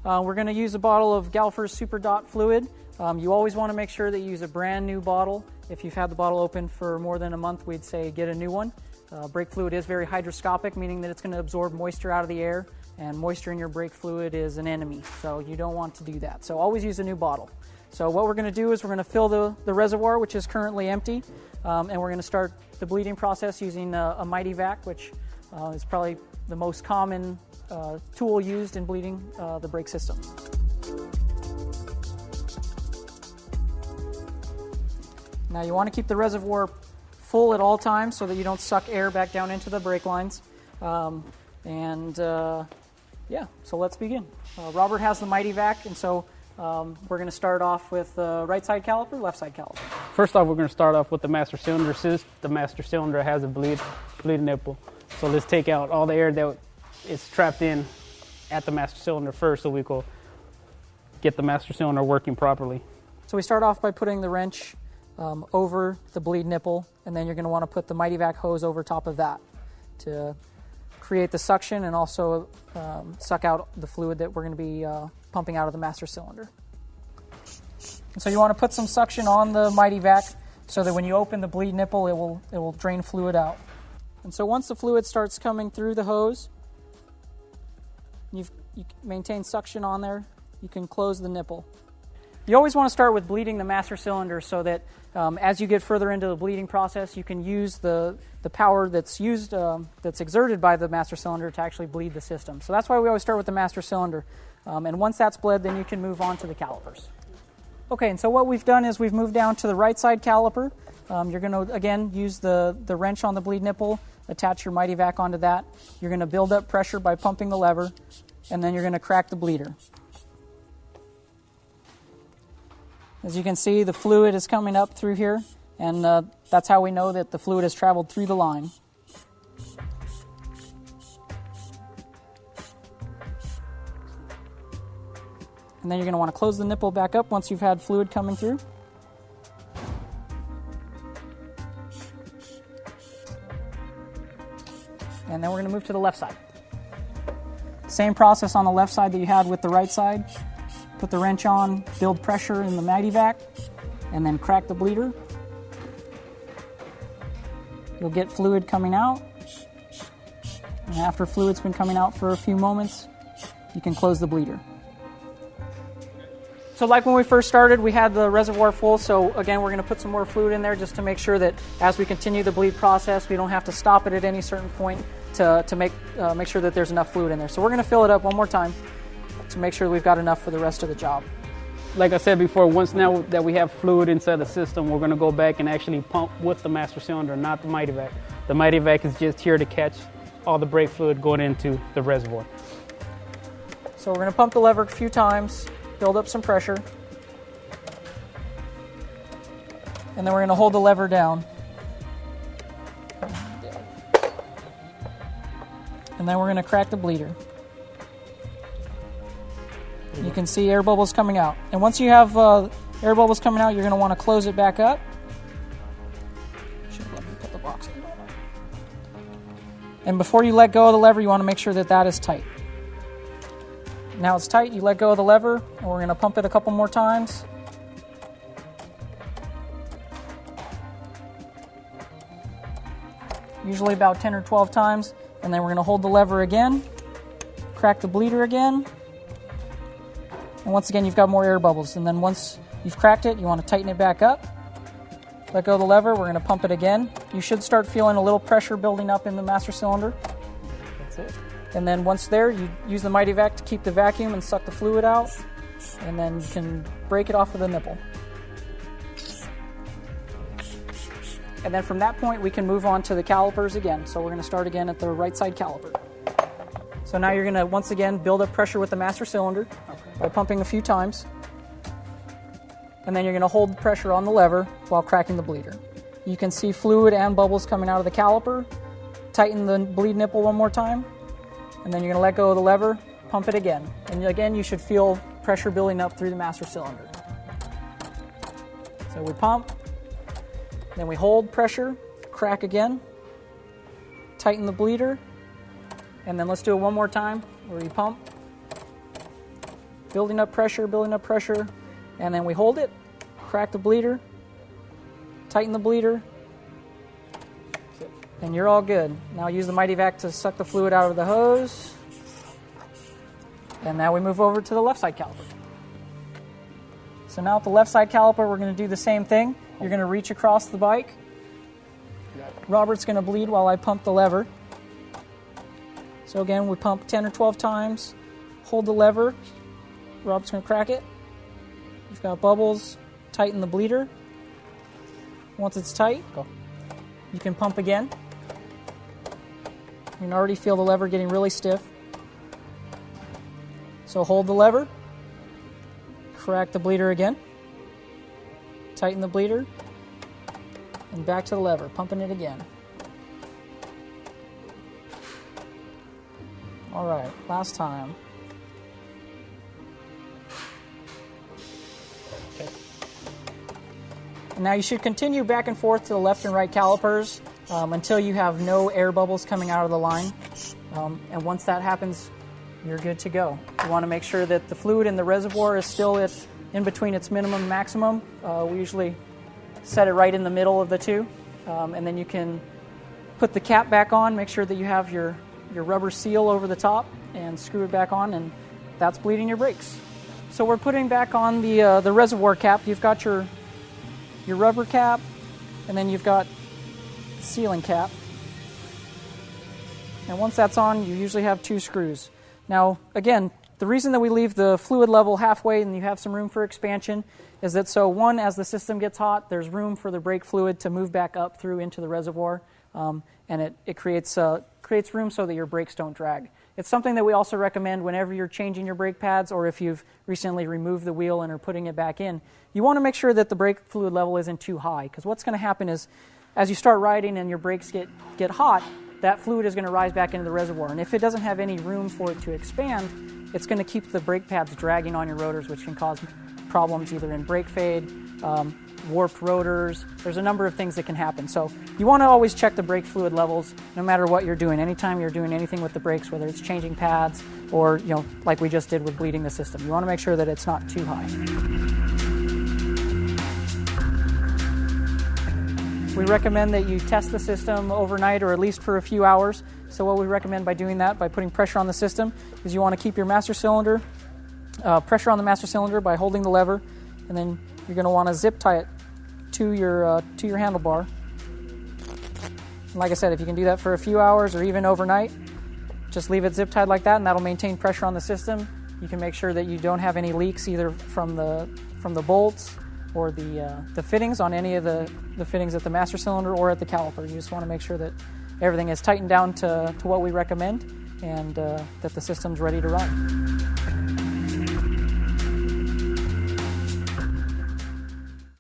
We're going to use a bottle of Galfer Super Dot fluid. You always want to make sure that you use a brand new bottle. If you've had the bottle open for more than a month, we'd say get a new one. Brake fluid is very hygroscopic, meaning that it's going to absorb moisture out of the air, and moisture in your brake fluid is an enemy, so you don't want to do that. So always use a new bottle. So what we're going to do is we're going to fill the reservoir, which is currently empty, and we're going to start the bleeding process using a mityvac, which is probably the most common tool used in bleeding the brake system. Now you want to keep the reservoir full at all times so that you don't suck air back down into the brake lines. Yeah, so let's begin. Robert has the mityvac, and so we're going to start off with right side caliper, left side caliper. First off, we're going to start off with the master cylinder. Since the master cylinder has a bleed nipple, so let's take out all the air that is trapped in at the master cylinder first, so we can get the master cylinder working properly. So we start off by putting the wrench over the bleed nipple, and then you're going to want to put the mityvac hose over top of that to create the suction and also suck out the fluid that we're going to be pumping out of the master cylinder. And so you want to put some suction on the mityvac so that when you open the bleed nipple, it will drain fluid out. And so once the fluid starts coming through the hose, you maintain suction on there, you can close the nipple. You always want to start with bleeding the master cylinder so that as you get further into the bleeding process, you can use the power that's exerted by the master cylinder to actually bleed the system. So that's why we always start with the master cylinder. And once that's bled, then you can move on to the calipers. Okay, and so what we've done is we've moved down to the right side caliper. You're going to, again, use the wrench on the bleed nipple, attach your mityvac onto that. You're going to build up pressure by pumping the lever, and then you're going to crack the bleeder. As you can see, the fluid is coming up through here, and that's how we know that the fluid has traveled through the line. And then you're going to want to close the nipple back up once you've had fluid coming through. And then we're going to move to the left side. Same process on the left side that you had with the right side. Put the wrench on, build pressure in the mityvac, and then crack the bleeder. You'll get fluid coming out. And after fluid's been coming out for a few moments, you can close the bleeder. So like when we first started, we had the reservoir full, so again, we're going to put some more fluid in there just to make sure that as we continue the bleed process, we don't have to stop it at any certain point to make sure that there's enough fluid in there. So we're going to fill it up one more time to make sure we've got enough for the rest of the job. Like I said before, once now that we have fluid inside the system, we're going to go back and actually pump with the master cylinder, not the mityvac. The mityvac is just here to catch all the brake fluid going into the reservoir. So we're going to pump the lever a few times, build up some pressure, and then we're going to hold the lever down. And then we're going to crack the bleeder. You can see air bubbles coming out. And once you have air bubbles coming out, you're going to want to close it back up. Should let me put the box in. And before you let go of the lever, you want to make sure that that is tight. Now it's tight, you let go of the lever, and we're going to pump it a couple more times. Usually about 10 or 12 times. And then we're going to hold the lever again, crack the bleeder again. And once again, you've got more air bubbles. And then once you've cracked it, you want to tighten it back up. Let go of the lever. We're going to pump it again. You should start feeling a little pressure building up in the master cylinder. That's it. And then once there, you use the mityvac to keep the vacuum and suck the fluid out. And then you can break it off with a nipple. And then from that point, we can move on to the calipers again. So we're going to start again at the right side caliper. So now you're going to, once again, build up pressure with the master cylinder by pumping a few times. And then you're going to hold pressure on the lever while cracking the bleeder. You can see fluid and bubbles coming out of the caliper. Tighten the bleed nipple one more time. And then you're going to let go of the lever, pump it again. And again, you should feel pressure building up through the master cylinder. So we pump, then we hold pressure, crack again, tighten the bleeder, and then let's do it one more time where you pump, building up pressure, and then we hold it, crack the bleeder, tighten the bleeder, and you're all good. Now use the mityvac to suck the fluid out of the hose. And now we move over to the left side caliper. So now at the left side caliper, we're going to do the same thing. You're going to reach across the bike. Robert's going to bleed while I pump the lever. So again, we pump 10 or 12 times. Hold the lever. Robert's going to crack it. You've got bubbles. Tighten the bleeder. Once it's tight, you can pump again. You can already feel the lever getting really stiff. So hold the lever. Crack the bleeder again. Tighten the bleeder. And back to the lever, pumping it again. All right, last time. Okay. And now you should continue back and forth to the left and right calipers until you have no air bubbles coming out of the line. And once that happens, you're good to go. You want to make sure that the fluid in the reservoir is still in between its minimum and maximum. We usually set it right in the middle of the two. And then you can put the cap back on, make sure that you have your rubber seal over the top, and screw it back on, and that's bleeding your brakes. So we're putting back on the reservoir cap. You've got your rubber cap, and then you've got the sealing cap. And once that's on, you usually have 2 screws. Now, again, the reason that we leave the fluid level halfway and you have some room for expansion is that so, one, as the system gets hot, there's room for the brake fluid to move back up through into the reservoir, and it creates room so that your brakes don't drag. It's something that we also recommend whenever you're changing your brake pads, or if you've recently removed the wheel and are putting it back in. You want to make sure that the brake fluid level isn't too high, because what's going to happen is as you start riding and your brakes get hot, that fluid is going to rise back into the reservoir. And if it doesn't have any room for it to expand, it's going to keep the brake pads dragging on your rotors, which can cause problems either in brake fade, warped rotors. There's a number of things that can happen. So you want to always check the brake fluid levels no matter what you're doing. Anytime you're doing anything with the brakes, whether it's changing pads or, like we just did with bleeding the system. You want to make sure that it's not too high. We recommend that you test the system overnight or at least for a few hours. So what we recommend by doing that, by putting pressure on the system, is you want to keep your master cylinder, pressure on the master cylinder by holding the lever, and then you're going to want to zip tie it to your handlebar. And like I said, if you can do that for a few hours or even overnight, just leave it zip tied like that, and that'll maintain pressure on the system. You can make sure that you don't have any leaks either from the bolts or the fittings on any of the fittings at the master cylinder or at the caliper. You just want to make sure that everything is tightened down to what we recommend and that the system's ready to run.